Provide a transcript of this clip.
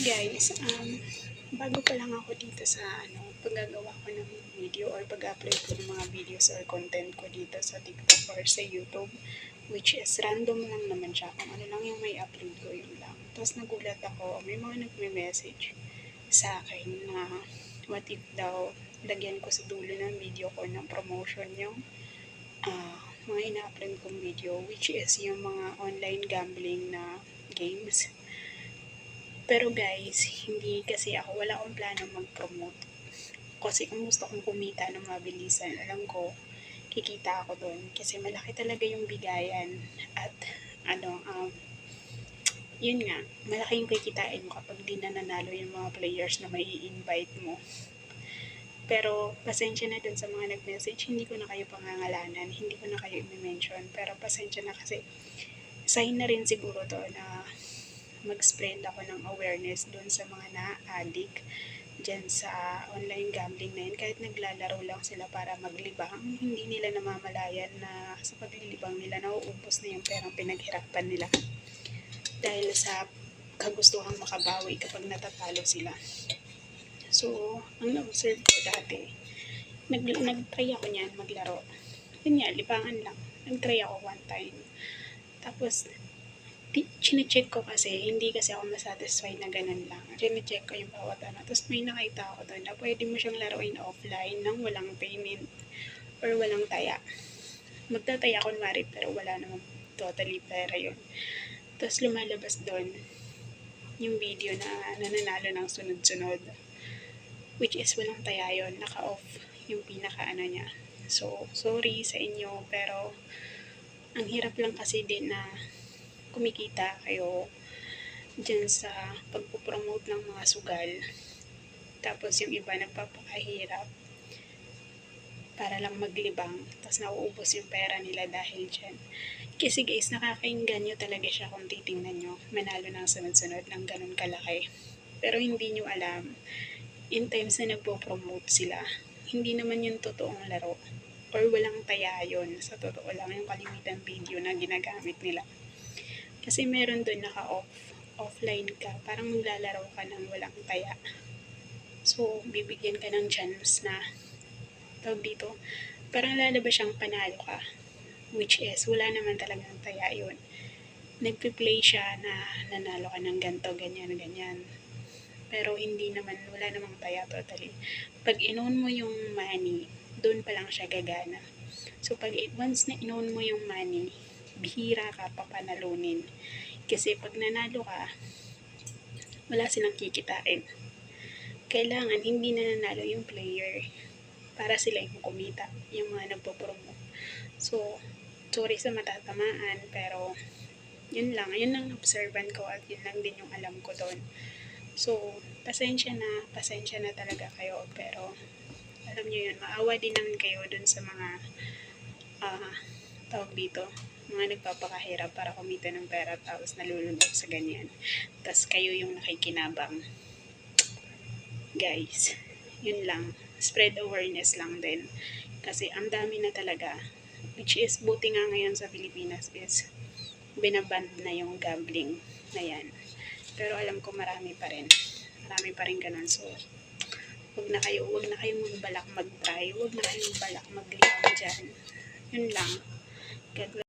Guys, bago pa lang ako dito sa paggagawa ko ng video or pag-upload ko ng mga videos or content ko dito sa TikTok or sa YouTube, which is random lang naman siya, kung ano lang yung may upload ko, yun lang. Tapos nagulat ako, may mga nagme-message sa akin na what if daw lagyan ko sa dulo ng video ko ng promotion yung mga ina-upload kong video, which is yung mga online gambling na games. Pero guys, hindi kasi wala akong plano mag-promote. Kasi kung gusto kong kumita ng mabilisan, alam ko, kikita ako doon. Kasi malaki talaga yung bigayan. At yun nga, malaki yung kikitain mo kapag di na nanalo yung mga players na may invite mo. Pero pasensya na dun sa mga nag-message, hindi ko na kayo pangangalanan, hindi ko na kayo i-mention. Pero pasensya na kasi sign na rin siguro to na mag-spread ako ng awareness dun sa mga na-addict dyan sa online gambling na yun. Kahit naglalaro lang sila para maglibang, hindi nila namamalayan na sa paglilibang nila nauubos na yung perang pinaghirapan nila dahil sa kagustuhang makabawi kapag natatalo sila. So, ang na-observe ko dati, nag-try ako niyan maglaro. Yun nga, libangan lang. Nag-try ako one time. Tapos, chine-check ko kasi, hindi kasi ako masatisfied na ganun lang. Chine-check ko yung bawat Tapos may nakita ako doon na pwede mo siyang laruin offline nang walang payment or walang taya. Magtataya kunwari pero wala namang totally pera yun. Tapos lumalabas doon yung video na nananalo ng sunod-sunod. Which is walang taya yun. Naka-off yung pinaka niya. So, sorry sa inyo pero ang hirap lang kasi din na kumikita kayo dyan sa pagpupromote ng mga sugal. Tapos yung iba nagpapakahirap para lang maglibang. Tapos nauubos yung pera nila dahil dyan. Kasi guys, nakakainganyo talaga siya kung titingnan nyo. Manalo ng sunod-sunod ng ganun kalaki. Pero hindi nyo alam, in times na nagpo-promote sila, hindi naman yung totoong laro. Or walang taya yun. Sa totoo lang yung kalimitan video na ginagamit nila. Kasi meron doon offline ka, parang maglalaro ka ng walang taya. So, bibigyan ka ng chance na tawag dito, parang lalabas siyang panalo ka. Which is, wala naman talagang taya yun. Nagpe-play siya na nanalo ka ng ganto, ganyan, ganyan. Pero hindi naman, wala namang taya totally. Pag in-own mo yung money, doon pa lang siya gagana. So, pag once na in-own mo yung money, bihira ka papanalunin. Kasi pag nanalo ka, wala silang kikitain. Kailangan hindi na nanalo yung player para sila yung kumita, yung mga nagpo-promote. So, sorry sa matatamaan, pero yun lang ang observan ko at yun lang din yung alam ko doon. So, pasensya na talaga kayo, pero alam nyo yun, maawa din naman kayo dun sa mga tawag dito, mga nagpapakahirap para kumita ng pera tapos nalulunod sa ganyan. Tapos kayo yung nakikinabang. Guys, yun lang. Spread awareness lang din. Kasi ang dami na talaga. Which is, buti nga ngayon sa Pilipinas is binaband na yung gambling na yan. Pero alam ko marami pa rin. Marami pa rin ganun. So, wag na kayong magbalak mag-try. Wag na kayong balak mag-libang dyan. Yun lang. God bless.